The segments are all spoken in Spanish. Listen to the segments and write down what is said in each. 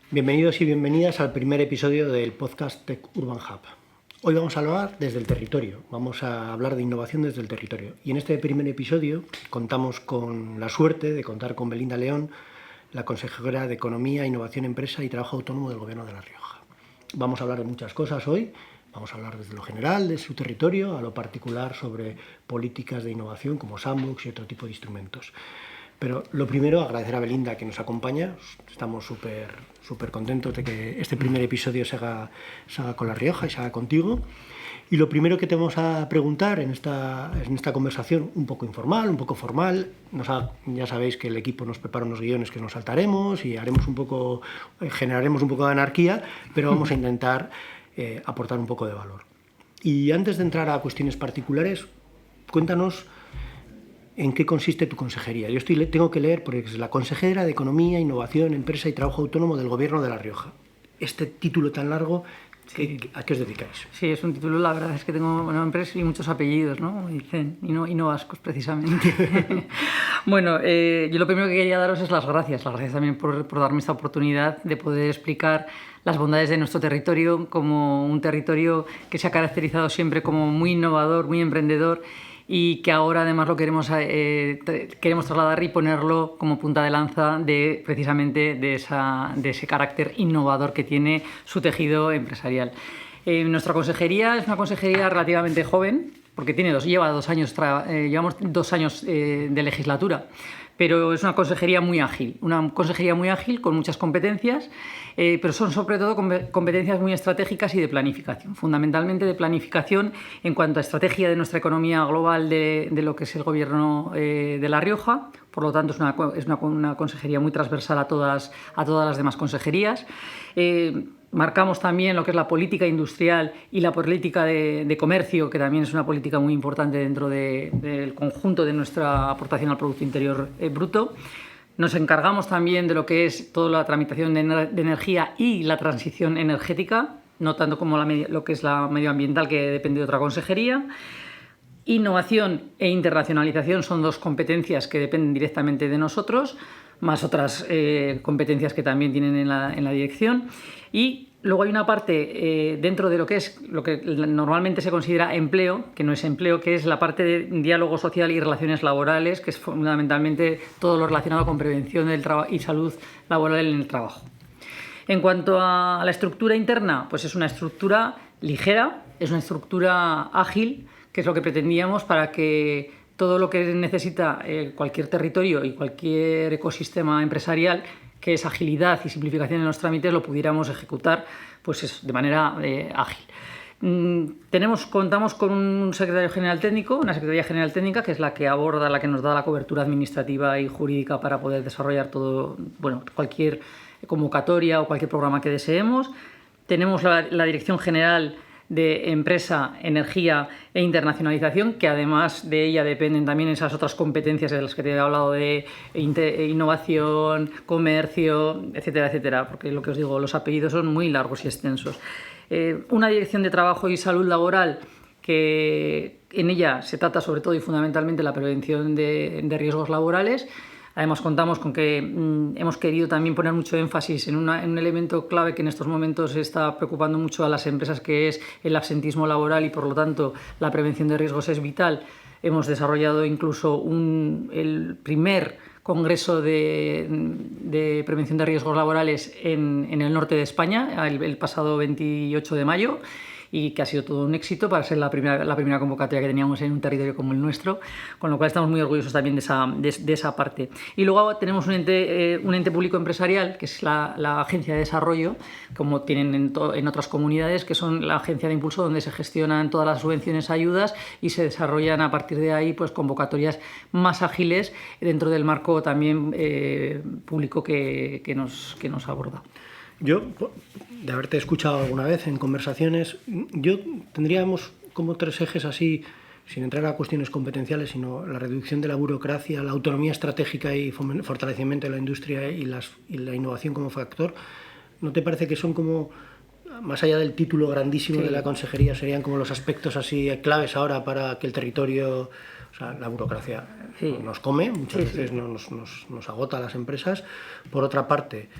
Bienvenidos y bienvenidas al primer episodio del podcast Tech Urban Hub. Hoy vamos a hablar desde el territorio, vamos a hablar de innovación desde el territorio. Y en este primer episodio contamos con la suerte de contar con Belinda León, la consejera de Economía, Innovación, Empresa y Trabajo Autónomo del Gobierno de La Rioja. Vamos a hablar de muchas cosas hoy, vamos a hablar desde lo general de su territorio a lo particular sobre políticas de innovación como Sandbox y otro tipo de instrumentos. Pero lo primero, agradecer a Belinda que nos acompaña. Estamos súper contentos de que este primer episodio se haga con La Rioja y se haga contigo. Y lo primero que te vamos a preguntar en esta conversación, un poco informal, un poco formal, ya sabéis que el equipo nos prepara unos guiones que nos saltaremos y generaremos un poco de anarquía, pero vamos a intentar aportar un poco de valor. Y antes de entrar a cuestiones particulares, cuéntanos ¿en qué consiste tu consejería? Yo tengo que leer porque es la consejera de Economía, Innovación, Empresa y Trabajo Autónomo del Gobierno de La Rioja. Este título tan largo, ¿a qué os dedicáis? Sí, es un título, la verdad es que tengo nombres y muchos apellidos, ¿no? Como dicen, y no vascos, precisamente. Bueno, yo lo primero que quería daros es las gracias también por darme esta oportunidad de poder explicar las bondades de nuestro territorio como un territorio que se ha caracterizado siempre como muy innovador, muy emprendedor, y que ahora además lo queremos trasladar y ponerlo como punta de lanza precisamente de ese carácter innovador que tiene su tejido empresarial. Nuestra consejería es una consejería relativamente joven, porque llevamos 2 años de legislatura, pero es una consejería muy ágil con muchas competencias, pero son sobre todo competencias muy estratégicas y de planificación, fundamentalmente de planificación en cuanto a estrategia de nuestra economía global de lo que es el Gobierno de La Rioja. Por lo tanto, es una consejería muy transversal a todas las demás consejerías. Marcamos también lo que es la política industrial y la política de comercio, que también es una política muy importante dentro del conjunto de nuestra aportación al Producto Interior Bruto. Nos encargamos también de lo que es toda la tramitación de energía y la transición energética, no tanto como lo que es la medioambiental, que depende de otra consejería. Innovación e internacionalización son 2 competencias que dependen directamente de nosotros, más otras competencias que también tienen en la dirección. Y luego hay una parte dentro de lo que normalmente se considera empleo, que no es empleo, que es la parte de diálogo social y relaciones laborales, que es fundamentalmente todo lo relacionado con prevención del trabajo y salud laboral en el trabajo. En cuanto a la estructura interna, pues es una estructura ligera, es una estructura ágil, que es lo que pretendíamos para que todo lo que necesita cualquier territorio y cualquier ecosistema empresarial, que es agilidad y simplificación en los trámites, lo pudiéramos ejecutar pues de manera ágil. Contamos con un secretario general técnico, una secretaría general técnica, que es la que nos da la cobertura administrativa y jurídica para poder desarrollar cualquier convocatoria o cualquier programa que deseemos. Tenemos la Dirección General de Empresa, Energía e Internacionalización, que además de ella dependen también esas otras competencias de las que te he hablado de innovación, comercio, etcétera, etcétera, porque lo que os digo, los apellidos son muy largos y extensos. Una Dirección de Trabajo y Salud Laboral, que en ella se trata sobre todo y fundamentalmente la prevención de riesgos laborales. Además, contamos con que hemos querido también poner mucho énfasis en un elemento clave que en estos momentos está preocupando mucho a las empresas, que es el absentismo laboral, y por lo tanto la prevención de riesgos es vital. Hemos desarrollado incluso el primer congreso de prevención de riesgos laborales en el norte de España, el pasado 28 de mayo, y que ha sido todo un éxito para ser la primera convocatoria que teníamos en un territorio como el nuestro, con lo cual estamos muy orgullosos también de esa parte. Y luego tenemos un ente público empresarial, que es la Agencia de Desarrollo, como tienen en otras comunidades, que son la agencia de impulso donde se gestionan todas las subvenciones, ayudas, y se desarrollan a partir de ahí pues convocatorias más ágiles dentro del marco también público que nos aborda. Yo, de haberte escuchado alguna vez en conversaciones, tendríamos como 3 ejes así, sin entrar a cuestiones competenciales, sino la reducción de la burocracia, la autonomía estratégica y fortalecimiento de la industria y la innovación como factor. ¿No te parece que son como, más allá del título grandísimo de la consejería, serían como los aspectos así claves ahora para que el territorio, o sea, la burocracia nos come, muchas veces nos agota a las empresas? Por otra parte,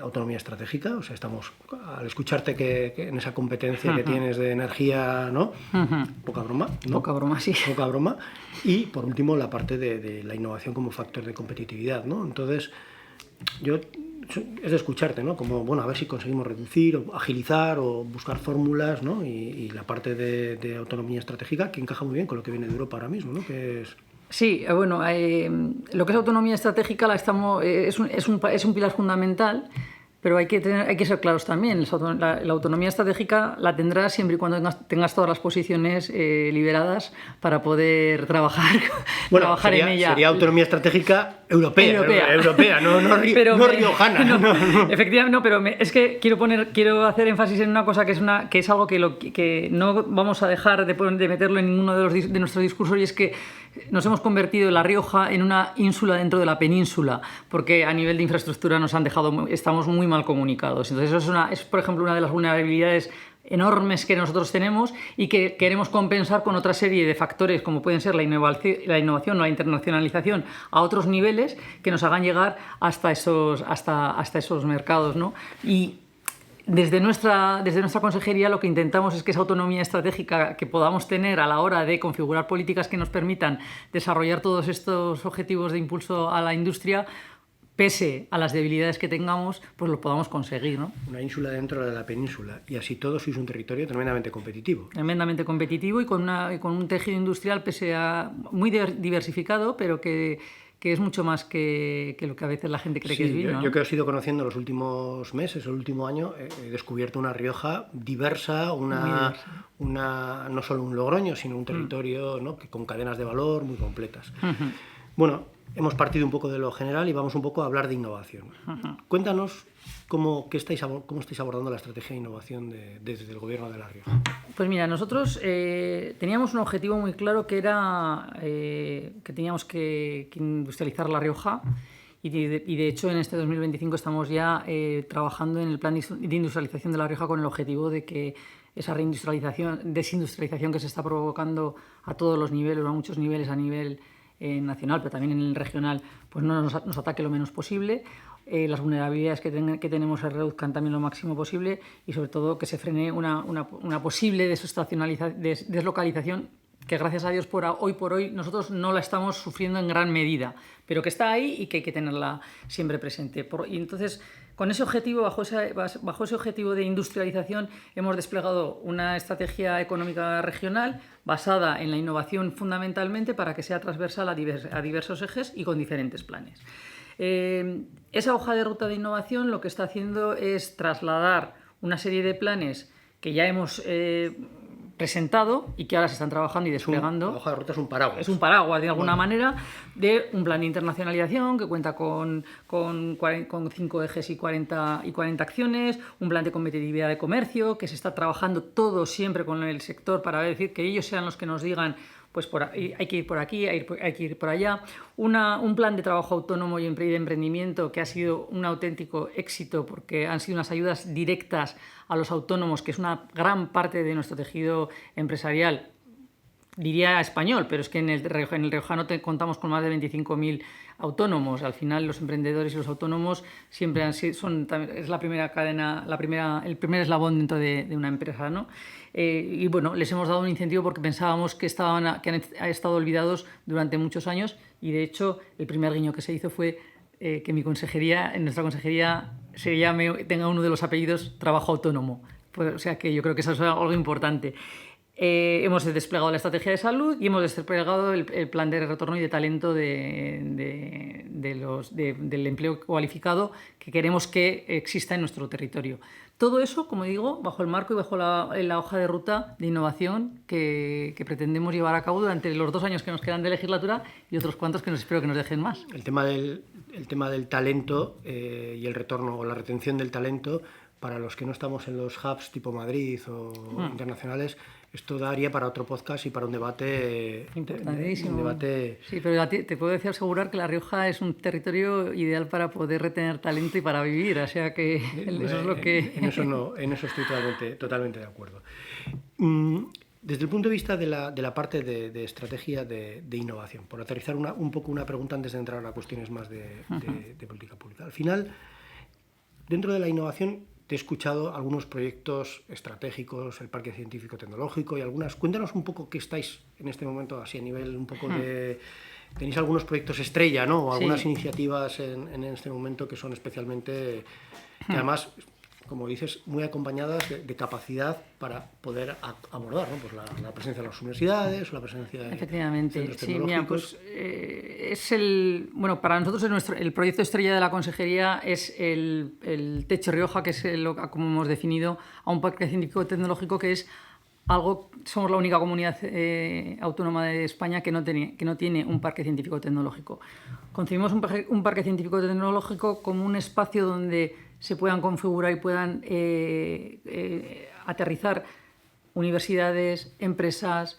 autonomía estratégica. O sea, estamos, al escucharte que en esa competencia que tienes de energía, ¿no? Poca broma, ¿no? Poca broma, sí. Poca broma. Y, por último, la parte de la innovación como factor de competitividad, ¿no? Entonces, es de escucharte, ¿no? Como, bueno, a ver si conseguimos reducir, o agilizar, o buscar fórmulas, ¿no? Y la parte de autonomía estratégica, que encaja muy bien con lo que viene de Europa ahora mismo, ¿no? Que es... Sí, bueno, lo que es autonomía estratégica es un pilar fundamental, pero hay que ser claros también. La autonomía estratégica la tendrás siempre y cuando tengas todas las posiciones liberadas para poder trabajar en ella. Sería autonomía estratégica europea, no riojana. No. Efectivamente, no, pero es que quiero hacer énfasis en una cosa que es algo que no vamos a dejar de meterlo en ninguno de nuestros discursos, y es que nos hemos convertido en La Rioja en una ínsula dentro de la península, porque a nivel de infraestructura estamos muy mal comunicados. Entonces eso es, por ejemplo, una de las vulnerabilidades enormes que nosotros tenemos y que queremos compensar con otra serie de factores, como pueden ser la innovación o la internacionalización a otros niveles que nos hagan llegar hasta esos mercados, ¿no? Y desde nuestra consejería lo que intentamos es que esa autonomía estratégica que podamos tener a la hora de configurar políticas que nos permitan desarrollar todos estos objetivos de impulso a la industria, pese a las debilidades que tengamos, pues lo podamos conseguir, ¿no? Una ínsula dentro de la península, y así todo sois un territorio tremendamente competitivo. Tremendamente competitivo y con un tejido industrial pese a muy diversificado, pero que es mucho más que lo que a veces la gente cree que es vino. Yo que os he ido conociendo los últimos meses, el último año, he descubierto una Rioja diversa, no solo un Logroño, sino un territorio, ¿no? con cadenas de valor muy completas. Bueno, hemos partido un poco de lo general y vamos un poco a hablar de innovación. Cuéntanos cómo estáis abordando la estrategia de innovación desde el Gobierno de La Rioja. Pues mira, nosotros teníamos un objetivo muy claro, que era que teníamos que industrializar La Rioja, y de hecho en este 2025 estamos ya trabajando en el plan de industrialización de La Rioja con el objetivo de que esa desindustrialización que se está provocando a todos los niveles, a muchos niveles, a nivel nacional, pero también en el regional, pues no nos ataque lo menos posible. Las vulnerabilidades que tenemos se reduzcan también lo máximo posible, y sobre todo que se frene una posible deslocalización que, gracias a Dios, hoy por hoy nosotros no la estamos sufriendo en gran medida, pero que está ahí y que hay que tenerla siempre presente. Y entonces, con ese objetivo, bajo ese objetivo de industrialización, hemos desplegado una estrategia económica regional basada en la innovación fundamentalmente, para que sea transversal a diversos ejes y con diferentes planes. Esa hoja de ruta de innovación lo que está haciendo es trasladar una serie de planes que ya hemos presentado y que ahora se están trabajando y desplegando. La hoja de ruta es un paraguas. Es un paraguas, de alguna manera, de un plan de internacionalización que cuenta con 5 ejes y 40 acciones, un plan de competitividad de comercio, que se está trabajando todo siempre con el sector para decir que ellos sean los que nos digan, pues hay que ir por aquí, hay que ir por allá. Un plan de trabajo autónomo y de emprendimiento que ha sido un auténtico éxito, porque han sido unas ayudas directas a los autónomos, que es una gran parte de nuestro tejido empresarial, diría español, pero es que en el riojano contamos con más de 25.000 autónomos. Al final, los emprendedores y los autónomos siempre es la primera cadena, el primer eslabón dentro de una empresa, ¿no? Y bueno, les hemos dado un incentivo porque pensábamos que han estado olvidados durante muchos años, y de hecho el primer guiño que se hizo fue que en nuestra consejería tenga uno de los apellidos trabajo autónomo. Pues, o sea que yo creo que eso es algo importante. Hemos desplegado la estrategia de salud y hemos desplegado el plan de retorno y de talento del empleo cualificado que queremos que exista en nuestro territorio. Todo eso, como digo, bajo el marco y bajo la hoja de ruta de innovación que pretendemos llevar a cabo durante los 2 años que nos quedan de legislatura y otros cuantos que espero que nos dejen más. El tema del talento y el retorno o la retención del talento, para los que no estamos en los hubs tipo Madrid o internacionales, esto daría para otro podcast y para un debate importantísimo. Sí, pero te puedo asegurar que La Rioja es un territorio ideal para poder retener talento y para vivir, o sea que eso es lo que... En eso estoy totalmente de acuerdo. Desde el punto de vista de la parte de estrategia de innovación, por aterrizar un poco una pregunta antes de entrar a cuestiones más de política pública. Al final, Dentro de la innovación te he escuchado algunos proyectos estratégicos, el Parque Científico Tecnológico y algunas. Cuéntanos un poco qué estáis en este momento, así a nivel un poco de... Tenéis algunos proyectos estrella, ¿no? O algunas iniciativas en este momento que son especialmente... que además, como dices, muy acompañadas de capacidad para poder abordar, ¿no? Pues la presencia de las universidades, la presencia de centros tecnológicos. Es el... Bueno, para nosotros el proyecto estrella de la Consejería es el TEC Rioja, que es como hemos definido a un parque científico tecnológico que es algo... Somos la única comunidad autónoma de España que no tiene un parque científico tecnológico. Concebimos un parque científico tecnológico como un espacio donde se puedan configurar y puedan aterrizar universidades, empresas,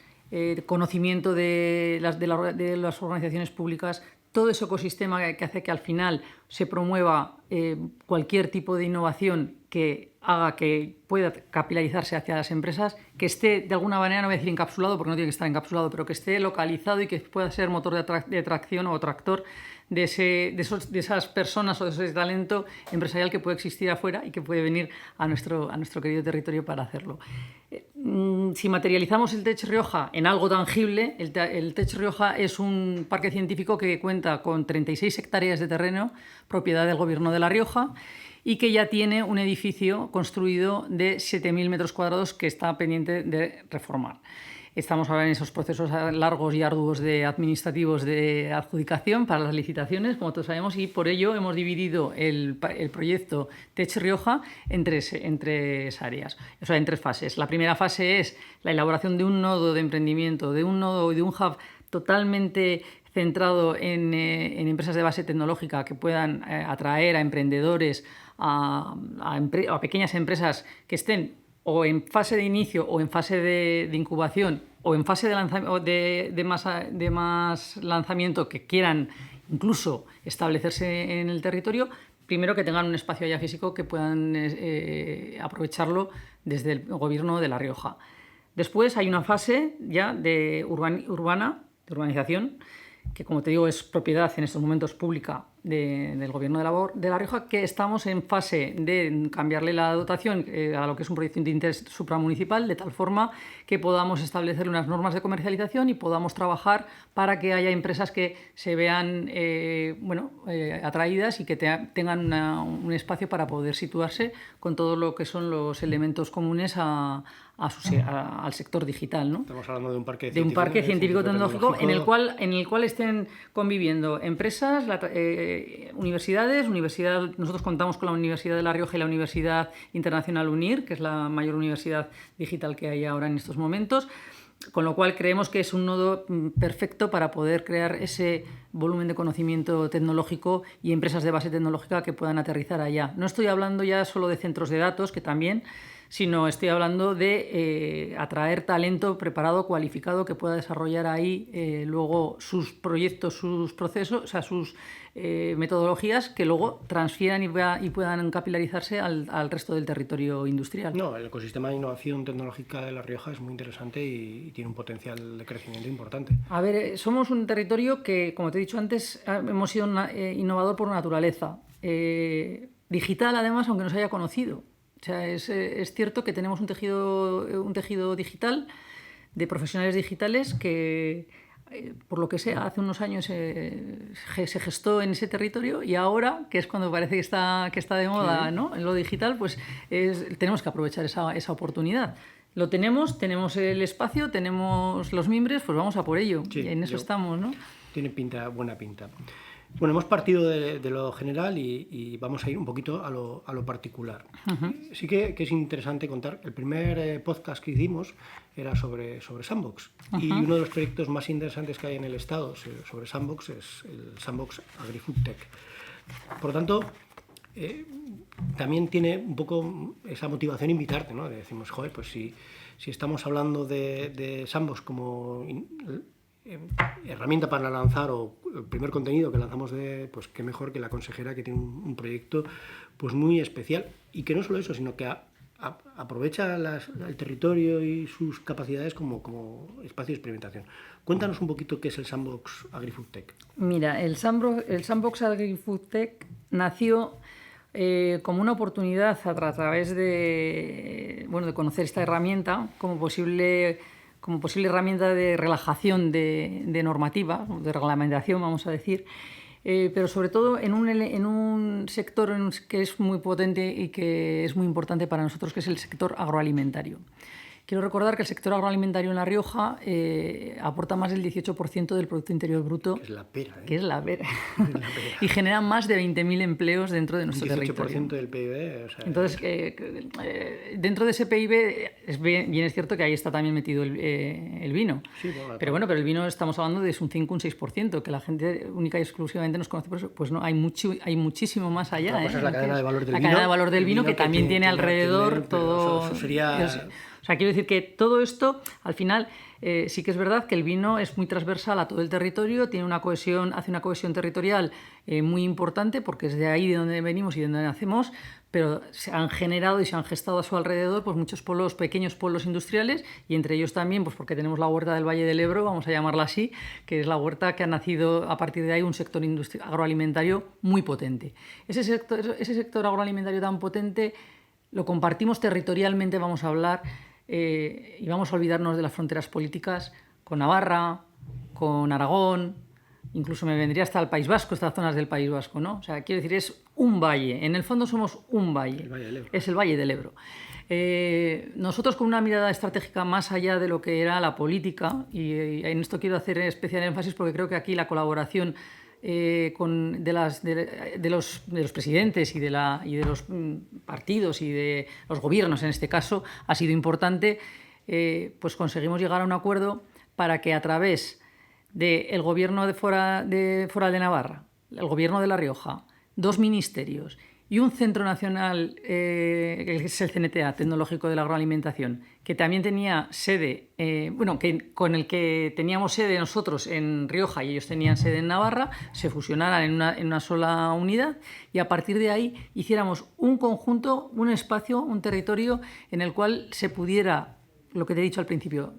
conocimiento de las organizaciones públicas, todo ese ecosistema que hace que al final se promueva cualquier tipo de innovación que haga que pueda capilarizarse hacia las empresas, que esté de alguna manera, no voy a decir encapsulado porque no tiene que estar encapsulado, pero que esté localizado y que pueda ser motor de tracción o tractor de esas personas o de ese talento empresarial que puede existir afuera y que puede venir a nuestro querido territorio para hacerlo. Si materializamos el TEC Rioja en algo tangible, el TEC Rioja es un parque científico que cuenta con 36 hectáreas de terreno, propiedad del Gobierno de La Rioja, y que ya tiene un edificio construido de 7.000 metros cuadrados que está pendiente de reformar. Estamos ahora en esos procesos largos y arduos administrativos de adjudicación para las licitaciones, como todos sabemos, y por ello hemos dividido el proyecto TEC Rioja en tres áreas, o sea, en tres fases. La primera fase es la elaboración de un nodo de emprendimiento, de un nodo y de un hub totalmente centrado en empresas de base tecnológica que puedan atraer a emprendedores, a pequeñas empresas que estén o en fase de inicio o en fase de incubación o en fase de más lanzamiento que quieran incluso establecerse en el territorio, primero que tengan un espacio ya físico que puedan aprovecharlo desde el Gobierno de La Rioja. Después hay una fase ya de urbanización, que como te digo es propiedad en estos momentos pública del Gobierno de La Rioja, que estamos en fase de cambiarle la dotación a lo que es un proyecto de interés supramunicipal, de tal forma que podamos establecer unas normas de comercialización y podamos trabajar para que haya empresas que se vean atraídas y que tengan un espacio para poder situarse con todo lo que son los elementos comunes al sector digital, ¿no? Estamos hablando de un parque científico tecnológico en el cual estén conviviendo empresas, universidades. Nosotros contamos con la Universidad de La Rioja y la Universidad Internacional UNIR, que es la mayor universidad digital que hay ahora en estos momentos, con lo cual creemos que es un nodo perfecto para poder crear ese volumen de conocimiento tecnológico y empresas de base tecnológica que puedan aterrizar allá. No estoy hablando ya solo de centros de datos, que también, sino estoy hablando de atraer talento preparado, cualificado, que pueda desarrollar ahí luego sus proyectos, sus procesos, o sea, sus metodologías que luego transfieran y puedan capilarizarse al resto del territorio industrial. No, el ecosistema de innovación tecnológica de La Rioja es muy interesante y tiene un potencial de crecimiento importante. A ver, somos un territorio que, como te he dicho antes, hemos sido innovador por naturaleza. Digital, además, aunque no se haya conocido. O sea, es cierto que tenemos un tejido digital de profesionales digitales que, por lo que sea, hace unos años se gestó en ese territorio y ahora, que es cuando parece que está de moda, ¿no?, en lo digital, pues tenemos que aprovechar esa oportunidad. Lo tenemos el espacio, tenemos los mimbres, pues vamos a por ello. Sí, y en eso estamos, ¿no? Tiene buena pinta. Bueno, hemos partido de lo general y vamos a ir un poquito a lo particular. Uh-huh. Sí que es interesante contar, el primer podcast que hicimos era sobre Sandbox. Uh-huh. Y uno de los proyectos más interesantes que hay en el Estado sobre Sandbox es el Sandbox AgriFood Tech. Por lo tanto, también tiene un poco esa motivación invitarte, ¿no? Decimos, joder, pues si estamos hablando de Sandbox como herramienta para lanzar o el primer contenido que lanzamos pues qué mejor que la consejera, que tiene un proyecto pues muy especial y que no solo eso, sino que aprovecha el territorio y sus capacidades como espacio de experimentación. Cuéntanos un poquito qué es el Sandbox AgriFood Tech. Mira, el Sandbox AgriFood Tech nació como una oportunidad a través de conocer esta herramienta como posible herramienta de relajación de normativa, de reglamentación, vamos a decir, pero sobre todo en un sector que es muy potente y que es muy importante para nosotros, que es el sector agroalimentario. Quiero recordar que el sector agroalimentario en La Rioja aporta más del 18% del Producto Interior Bruto. Que es la pera, ¿eh? Que es la pera. Y genera más de 20.000 empleos dentro de nuestro territorio. 18% del PIB. O sea, entonces, dentro de ese PIB, bien es cierto que ahí está también metido el vino. Sí, bueno, pero el vino estamos hablando de un 5, un 6%, que la gente única y exclusivamente nos conoce por eso. Pues no, hay muchísimo más allá. Pues es la cadena de valor del vino. La cadena de valor del vino que también tiene alrededor todo... Eso sería... O sea, quiero decir que todo esto, al final, sí que es verdad que el vino es muy transversal a todo el territorio, hace una cohesión territorial muy importante, porque es de ahí de donde venimos y de donde nacemos, pero se han generado y se han gestado a su alrededor pues muchos pequeños pueblos industriales, y entre ellos también, pues porque tenemos la huerta del Valle del Ebro, vamos a llamarla así, que es la huerta que ha nacido a partir de ahí un sector agroalimentario muy potente. Ese sector agroalimentario tan potente lo compartimos territorialmente, vamos a hablar, y vamos a olvidarnos de las fronteras políticas con Navarra, con Aragón, incluso me vendría hasta el País Vasco, estas zonas del País Vasco, ¿no? O sea, quiero decir, es un valle, en el fondo somos un valle, el Valle del Ebro. Es el Valle del Ebro. Nosotros con una mirada estratégica más allá de lo que era la política, y en esto quiero hacer especial énfasis porque creo que aquí la colaboración de los presidentes y de los partidos y de los gobiernos, en este caso, ha sido importante, pues conseguimos llegar a un acuerdo para que a través del gobierno Foral de Navarra, el gobierno de La Rioja, 2 ministerios y un centro nacional, que es el CNTA, Tecnológico de la Agroalimentación, que también tenía sede, con el que teníamos sede nosotros en Rioja y ellos tenían sede en Navarra, se fusionaran en una sola unidad, y a partir de ahí hiciéramos un conjunto, un espacio, un territorio en el cual se pudiera, lo que te he dicho al principio,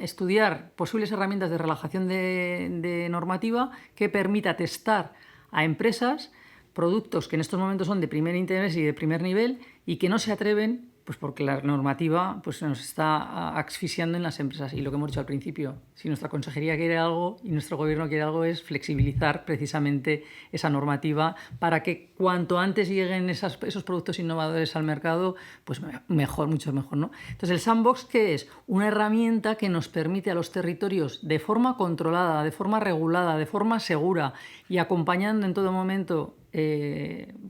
estudiar posibles herramientas de relajación de normativa que permita testar a empresas productos que en estos momentos son de primer interés y de primer nivel y que no se atreven, pues porque la normativa pues nos está asfixiando en las empresas. Y lo que hemos dicho al principio, si nuestra consejería quiere algo y nuestro gobierno quiere algo, es flexibilizar precisamente esa normativa para que cuanto antes lleguen esos productos innovadores al mercado, pues mejor, mucho mejor, ¿no? Entonces, el sandbox, ¿qué es? Una herramienta que nos permite a los territorios, de forma controlada, de forma regulada, de forma segura y acompañando en todo momento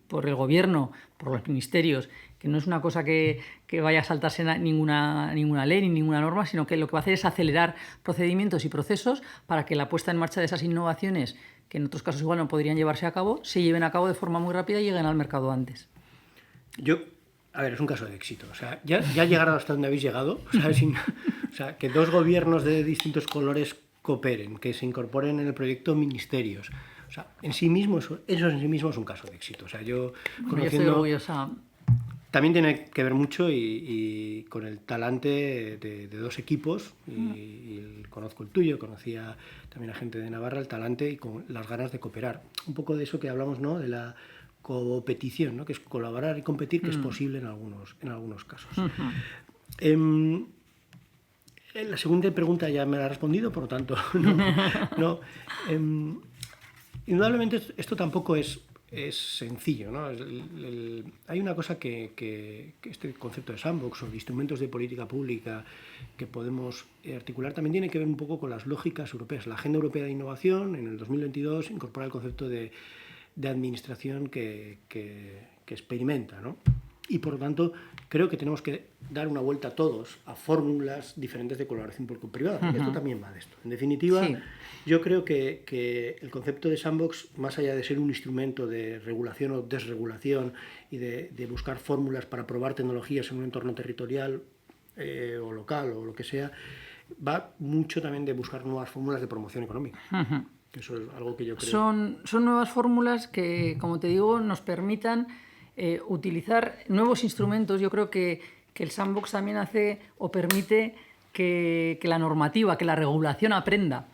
por el gobierno, por los ministerios, que no es una cosa que vaya a saltarse ninguna ley ni ninguna norma, sino que lo que va a hacer es acelerar procedimientos y procesos para que la puesta en marcha de esas innovaciones, que en otros casos igual no podrían llevarse a cabo, se lleven a cabo de forma muy rápida y lleguen al mercado antes. Es un caso de éxito. O sea, ya llegar hasta donde habéis llegado, o sea, que 2 gobiernos de distintos colores cooperen, que se incorporen en el proyecto ministerios. O sea, eso en sí mismo es un caso de éxito. O sea, yo estoy orgullosa. También tiene que ver mucho y con el talante de 2 equipos, y conozco el tuyo, conocía también a gente de Navarra, el talante y con las ganas de cooperar. Un poco de eso que hablamos, ¿no? De la competición, ¿no? Que es colaborar y competir, que es posible en algunos casos. La segunda pregunta ya me la has respondido, por lo tanto, no. Indudablemente esto tampoco es sencillo, ¿no? Hay una cosa que este concepto de sandbox o de instrumentos de política pública que podemos articular también tiene que ver un poco con las lógicas europeas. La Agenda Europea de Innovación en el 2022 incorpora el concepto de administración que experimenta, ¿no? Y por lo tanto creo que tenemos que dar una vuelta todos a fórmulas diferentes de colaboración público-privada, porque esto también va de esto. En definitiva, sí. Yo creo que el concepto de sandbox, más allá de ser un instrumento de regulación o desregulación y de buscar fórmulas para probar tecnologías en un entorno territorial o local o lo que sea, va mucho también de buscar nuevas fórmulas de promoción económica. Eso es algo que yo creo. Son nuevas fórmulas que, como te digo, nos permitan utilizar nuevos instrumentos. Yo creo que el sandbox también hace o permite que la normativa, que la regulación aprenda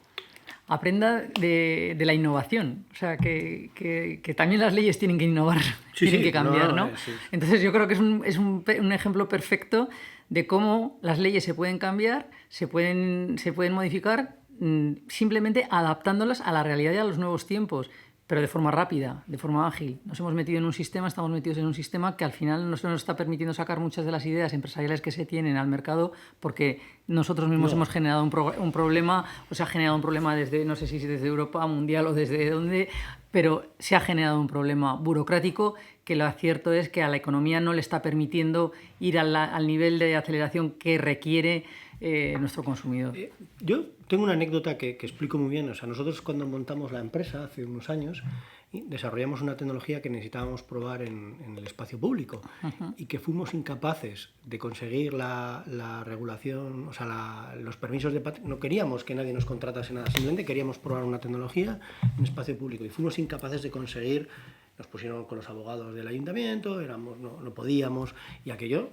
aprenda de la innovación. O sea, que también las leyes tienen que innovar, tienen que cambiar, ¿no? Sí. Entonces yo creo que es un ejemplo perfecto de cómo las leyes se pueden cambiar, se pueden modificar simplemente adaptándolas a la realidad y a los nuevos tiempos, pero de forma rápida, de forma ágil. Nos hemos metido en un sistema, estamos metidos en un sistema que al final no nos está permitiendo sacar muchas de las ideas empresariales que se tienen al mercado, porque nosotros mismos hemos generado un problema, o se ha generado un problema desde, no sé si desde Europa mundial o desde dónde, pero se ha generado un problema burocrático que lo cierto es que a la economía no le está permitiendo ir al nivel de aceleración que requiere nuestro consumidor. Yo tengo una anécdota que explico muy bien. O sea, nosotros cuando montamos la empresa hace unos años desarrollamos una tecnología que necesitábamos probar en el espacio público y que fuimos incapaces de conseguir la regulación, o sea, los permisos de patente. No queríamos que nadie nos contratase nada, simplemente queríamos probar una tecnología en espacio público y fuimos incapaces de conseguir. Nos pusieron con los abogados del ayuntamiento, no podíamos, y aquello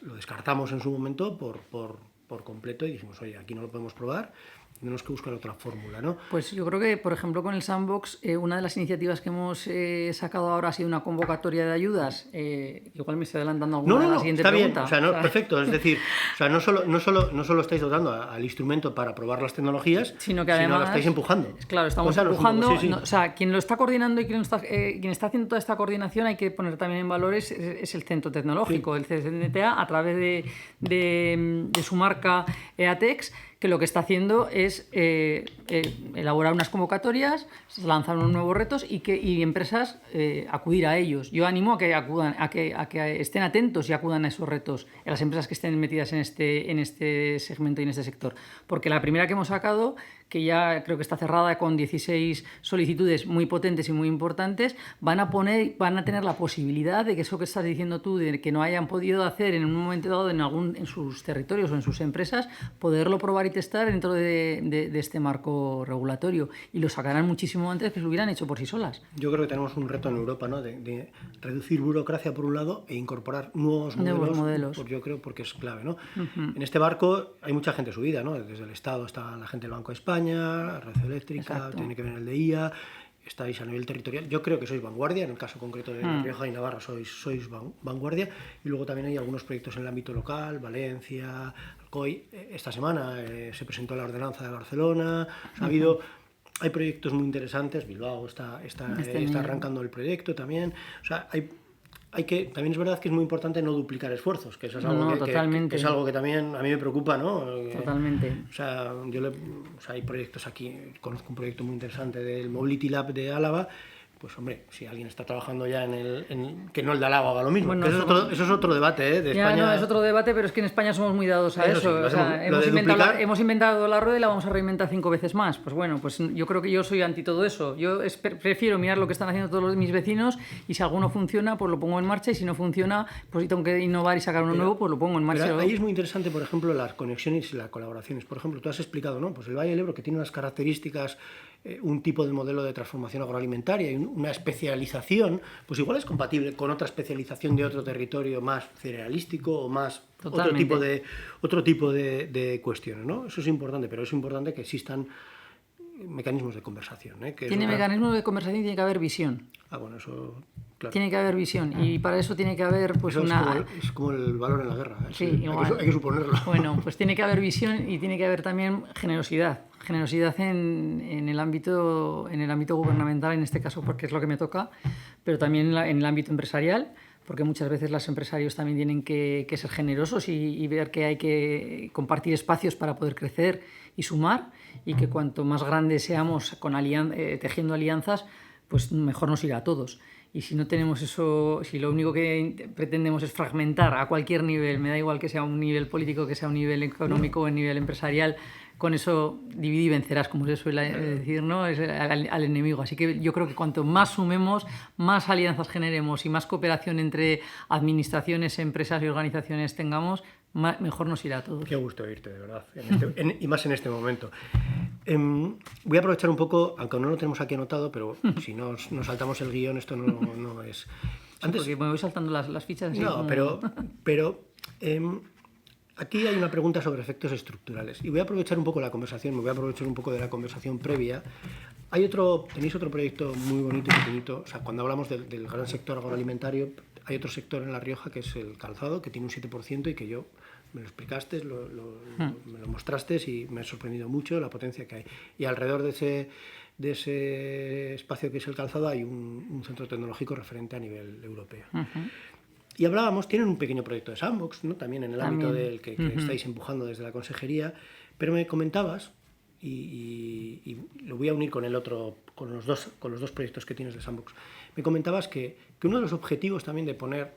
lo descartamos en su momento por completo y dijimos, oye, aquí no lo podemos probar, tenemos que buscar otra fórmula, ¿no? Pues yo creo que, por ejemplo, con el Sandbox, una de las iniciativas que hemos sacado ahora ha sido una convocatoria de ayudas. Igual me estoy adelantando alguna de la siguiente pregunta. Bien, o sea, perfecto. Es decir, o sea, no solo estáis dotando al instrumento para probar las tecnologías, sino que además lo estáis empujando. Claro, estamos empujando. Sí, sí. No, o sea, quien lo está coordinando y quien está haciendo toda esta coordinación, hay que poner también en valor, es el Centro Tecnológico, el CCNTA, a través de su marca EATEX, que lo que está haciendo es elaborar unas convocatorias, lanzar unos nuevos retos y empresas acudir a ellos. Yo animo a que acudan, a que estén atentos y acudan a esos retos, a las empresas que estén metidas en este segmento y en este sector. Porque la primera que hemos sacado, que ya creo que está cerrada con 16 solicitudes muy potentes y muy importantes, van a tener la posibilidad de que eso que estás diciendo tú, de que no hayan podido hacer en un momento dado en sus territorios o en sus empresas, poderlo probar y testar dentro de este marco regulatorio, y lo sacarán muchísimo antes que lo hubieran hecho por sí solas. Yo creo que tenemos un reto en Europa, ¿no? de reducir burocracia por un lado e incorporar nuevos modelos. Yo creo porque es clave, ¿no? En este barco hay mucha gente subida, ¿no? Desde el Estado está la gente del Banco de España, la Red Eléctrica, exacto, tiene que ver el de IA, estáis a nivel territorial. Yo creo que sois vanguardia, en el caso concreto de La Rioja y Navarra sois vanguardia, y luego también hay algunos proyectos en el ámbito local, Valencia, Alcoy. Esta semana se presentó la ordenanza de Barcelona, hay proyectos muy interesantes, Bilbao está arrancando el proyecto también. O sea, también es verdad que es muy importante no duplicar esfuerzos, que eso es algo que es algo que también a mí me preocupa, ¿no? Totalmente. O sea, hay proyectos aquí, conozco un proyecto muy interesante del Mobility Lab de Álava. Pues hombre, si alguien está trabajando ya que no el de Álava haga lo mismo. Bueno, eso es otro debate, de España. No, es otro debate, pero es que en España somos muy dados a eso. Sí, hemos inventado la rueda y la vamos a reinventar 5 veces más. Pues bueno, pues yo creo que yo soy anti todo eso. Yo prefiero mirar lo que están haciendo todos mis vecinos, y si alguno funciona, pues lo pongo en marcha, y si no funciona, pues si tengo que innovar y sacar uno nuevo, pues lo pongo en marcha. Pero ahí es muy interesante, por ejemplo, las conexiones y las colaboraciones. Por ejemplo, tú has explicado, ¿no? Pues el Valle del Ebro, que tiene unas características, un tipo de modelo de transformación agroalimentaria y una especialización, pues igual es compatible con otra especialización de otro territorio más cerealístico o más otro tipo de cuestiones, ¿no? Eso es importante, pero es importante que existan mecanismos de conversación. Tiene mecanismos de conversación y tiene que haber visión. Bueno, eso, claro. Tiene que haber visión, y para eso tiene que haber pues es como el valor en la guerra. Sí, hay que suponerlo. Bueno, pues tiene que haber visión y tiene que haber también generosidad en el ámbito gubernamental, en este caso, porque es lo que me toca, pero también en el ámbito empresarial, porque muchas veces los empresarios también tienen que ser generosos y ver que hay que compartir espacios para poder crecer y sumar, y que cuanto más grandes seamos tejiendo alianzas, pues mejor nos irá a todos. Y si no tenemos eso, si lo único que pretendemos es fragmentar a cualquier nivel, me da igual que sea un nivel político, que sea un nivel económico o un nivel empresarial, con eso divide y vencerás, como se suele decir, ¿no? Es al enemigo. Así que yo creo que cuanto más sumemos, más alianzas generemos y más cooperación entre administraciones, empresas y organizaciones tengamos, mejor nos irá a todos. Qué gusto oírte, de verdad, y más en este momento. Voy a aprovechar un poco, aunque no lo tenemos aquí anotado, pero si nos saltamos el guión, esto no es... Antes, sí, porque me voy saltando las fichas. Así no, como... pero Aquí hay una pregunta sobre efectos estructurales y voy a aprovechar un poco la conversación, me voy a aprovechar un poco de la conversación previa. Tenéis otro proyecto muy bonito y pequeñito, o sea, cuando hablamos del gran sector agroalimentario, hay otro sector en La Rioja que es el calzado, que tiene un 7% y que yo me lo explicaste, me lo mostraste y me ha sorprendido mucho la potencia que hay. Y alrededor de ese espacio que es el calzado hay un centro tecnológico referente a nivel europeo. Y hablábamos, tienen un pequeño proyecto de sandbox, ¿no? También en el ámbito del que estáis empujando desde la consejería, pero me comentabas, y lo voy a unir con el otro, con los dos proyectos que tienes de sandbox, me comentabas que uno de los objetivos también de poner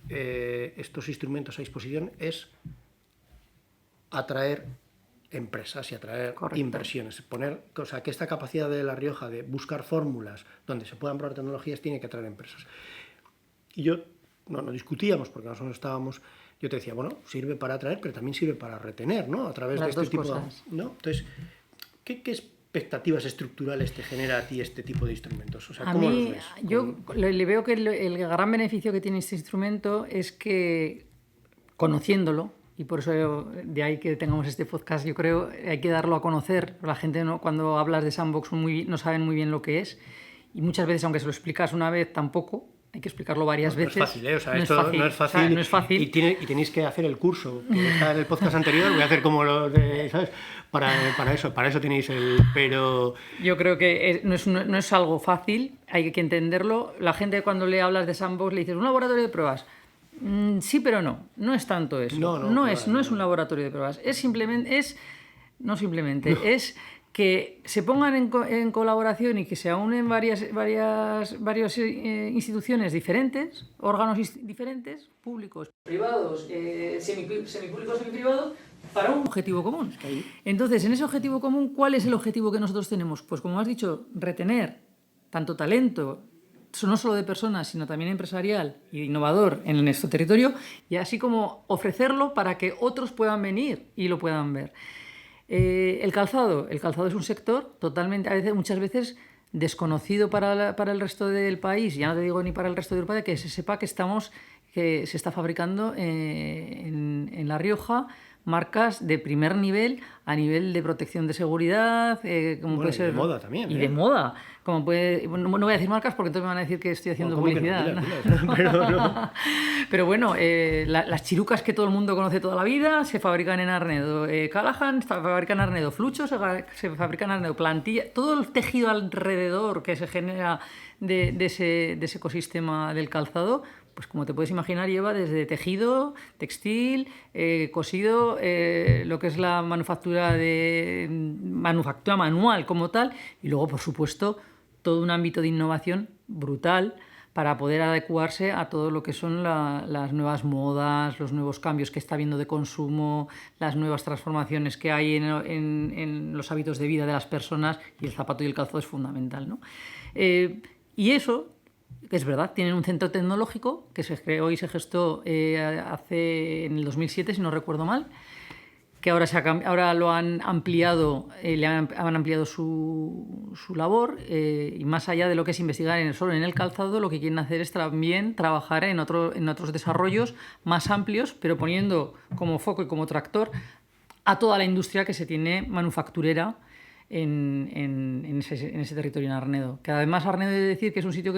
estos instrumentos a disposición es atraer empresas y atraer inversiones, o sea, que esta capacidad de La Rioja de buscar fórmulas donde se puedan probar tecnologías tiene que atraer empresas. Y yo no discutíamos porque nosotros estábamos, yo te decía, bueno, sirve para atraer, pero también sirve para retener, ¿no? A través de este tipo de, ¿no? Entonces, ¿qué expectativas estructurales te genera a ti este tipo de instrumentos? O sea, ¿cómo los ves? Yo le veo que el gran beneficio que tiene este instrumento es que, conociéndolo, y por eso de ahí que tengamos este podcast, yo creo hay que darlo a conocer. La gente, ¿no? Cuando hablas de sandbox no saben muy bien lo que es, y muchas veces, aunque se lo explicas una vez, tampoco. Hay que explicarlo varias veces. No es fácil, ¿eh? O sea, esto no es fácil. O sea, no es fácil. Y tenéis que hacer el curso, que está en el podcast anterior, voy a hacer como los de, ¿sabes? Para eso tenéis el... Pero... Yo creo que no es algo fácil, hay que entenderlo. La gente cuando le hablas de sandbox le dices, ¿un laboratorio de pruebas? Sí, pero no es tanto eso. No es un laboratorio de pruebas. Es que se pongan en colaboración y que se unen varias instituciones diferentes, órganos diferentes, públicos, privados, semipúblicos, semiprivados, para un objetivo común. Entonces, en ese objetivo común, ¿cuál es el objetivo que nosotros tenemos? Pues como has dicho, retener tanto talento, no solo de personas, sino también empresarial e innovador en nuestro territorio, y así como ofrecerlo para que otros puedan venir y lo puedan ver. El calzado es un sector totalmente, muchas veces desconocido para el resto del país, ya no te digo ni para el resto de Europa, que se sepa que se está fabricando en La Rioja marcas de primer nivel a nivel de protección de seguridad, como puede ser, y de moda también. Y de moda. No voy a decir marcas porque entonces me van a decir que estoy haciendo publicidad. Pero bueno, las chirucas que todo el mundo conoce toda la vida se fabrican en Arnedo. Callahan se fabrica en Arnedo. Flucho se fabrica en Arnedo. Plantilla, todo el tejido alrededor que se genera de ese ecosistema del calzado, pues como te puedes imaginar, lleva desde tejido, textil, cosido, lo que es la manufactura manual como tal, y luego, por supuesto, todo un ámbito de innovación brutal para poder adecuarse a todo lo que son las nuevas modas, los nuevos cambios que está habiendo de consumo, las nuevas transformaciones que hay en los hábitos de vida de las personas, y el zapato y el calzado es fundamental, ¿no? Y eso, que es verdad, tienen un centro tecnológico que se creó y se gestó en el 2007, si no recuerdo mal, que ahora lo han ampliado, han ampliado su labor, y más allá de lo que es investigar solo en el calzado, lo que quieren hacer es también trabajar en otros desarrollos más amplios, pero poniendo como foco y como tractor a toda la industria que se tiene manufacturera en ese territorio, en Arnedo. Que además Arnedo, he de decir que es un sitio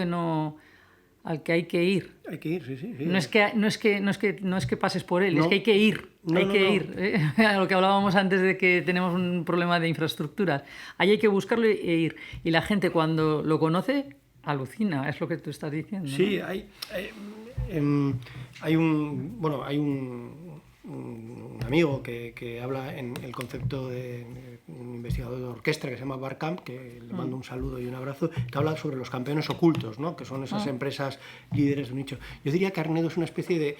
al que hay que ir. Hay que ir, sí. No es que pases por él, es que hay que ir. Ir. A lo que hablábamos antes de que tenemos un problema de infraestructuras. Ahí hay que buscarlo e ir. Y la gente, cuando lo conoce, alucina, es lo que tú estás diciendo, ¿no? Sí, hay un amigo que habla en el concepto de un investigador de orquesta que se llama Barcamp, que le mando un saludo y un abrazo, que habla sobre los campeones ocultos, ¿no? Que son esas empresas líderes de un nicho. Yo diría que Arnedo es una especie de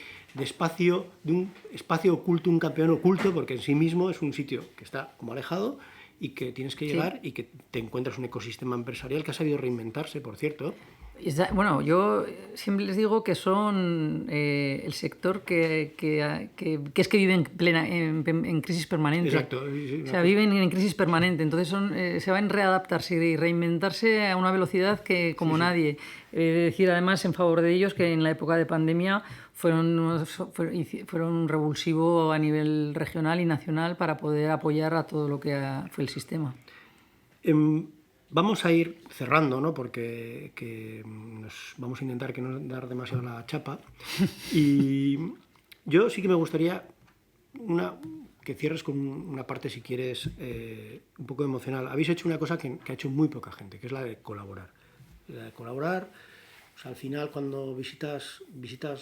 un espacio oculto, un campeón oculto, porque en sí mismo es un sitio que está como alejado y que tienes que llegar, y que te encuentras un ecosistema empresarial que ha sabido reinventarse, por cierto. Bueno, yo siempre les digo que son el sector que es que vive en crisis permanente. Exacto. O sea, viven en crisis permanente. Entonces se van a readaptarse y reinventarse a una velocidad que como nadie. Decir además en favor de ellos que en la época de pandemia fueron un revulsivo a nivel regional y nacional para poder apoyar a todo lo que fue el sistema. Vamos a ir cerrando, ¿no? Porque vamos a intentar que no dar demasiado la chapa. Y yo sí que me gustaría que cierres con una parte, si quieres, un poco emocional. Habéis hecho una cosa que ha hecho muy poca gente, que es la de colaborar. La de colaborar, o sea, al final cuando visitas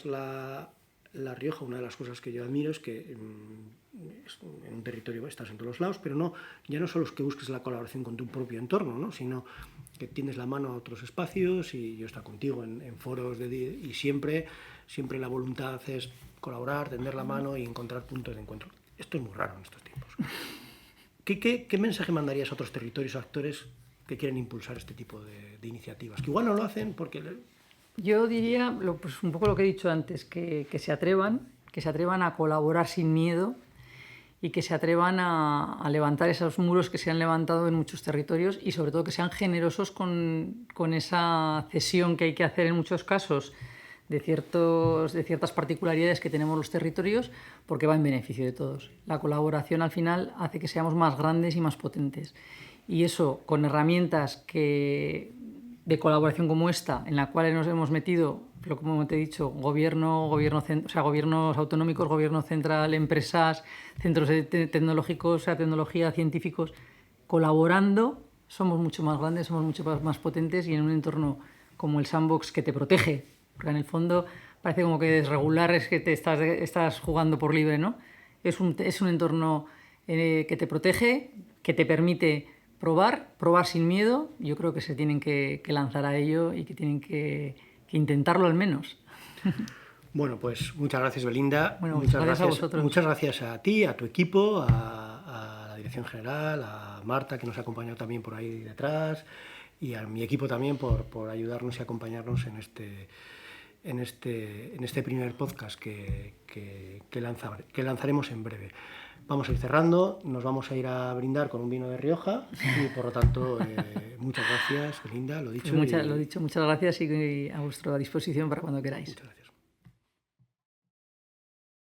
La Rioja, una de las cosas que yo admiro es que en un territorio estás en todos los lados, pero ya no solo es que busques la colaboración con tu propio entorno, ¿no? Sino que tiendes la mano a otros espacios, y yo estoy contigo en foros y siempre la voluntad es colaborar, tender la mano y encontrar puntos de encuentro. Esto es muy raro en estos tiempos. ¿Qué mensaje mandarías a otros territorios o actores que quieren impulsar este tipo de iniciativas? Que igual no lo hacen porque... Yo diría pues un poco lo que he dicho antes, que se atrevan a colaborar sin miedo y que se atrevan a levantar esos muros que se han levantado en muchos territorios, y sobre todo que sean generosos con esa cesión que hay que hacer en muchos casos de ciertas particularidades que tenemos los territorios, porque va en beneficio de todos. La colaboración al final hace que seamos más grandes y más potentes, y eso con herramientas de colaboración como esta, en la cual nos hemos metido, pero como te he dicho, gobiernos autonómicos, gobierno central, empresas, centros tecnológicos, o sea, tecnología, científicos, colaborando, somos mucho más grandes, somos mucho más potentes, y en un entorno como el sandbox que te protege, porque en el fondo parece como que desregular es que te estás jugando por libre, ¿no? Es un entorno que te protege, que te permite probar sin miedo. Yo creo que se tienen que lanzar a ello y que tienen que intentarlo al menos. Bueno, pues muchas gracias, Belinda. Bueno, muchas gracias a vosotros. Muchas gracias a ti, a tu equipo, a la dirección general, a Marta, que nos ha acompañado también por ahí detrás, y a mi equipo también por ayudarnos y acompañarnos en este primer podcast que lanzaremos en breve. Vamos a ir cerrando, nos vamos a ir a brindar con un vino de Rioja, y por lo tanto, muchas gracias, Belinda, lo dicho. Lo dicho, muchas gracias, y a vuestra disposición para cuando queráis. Muchas gracias.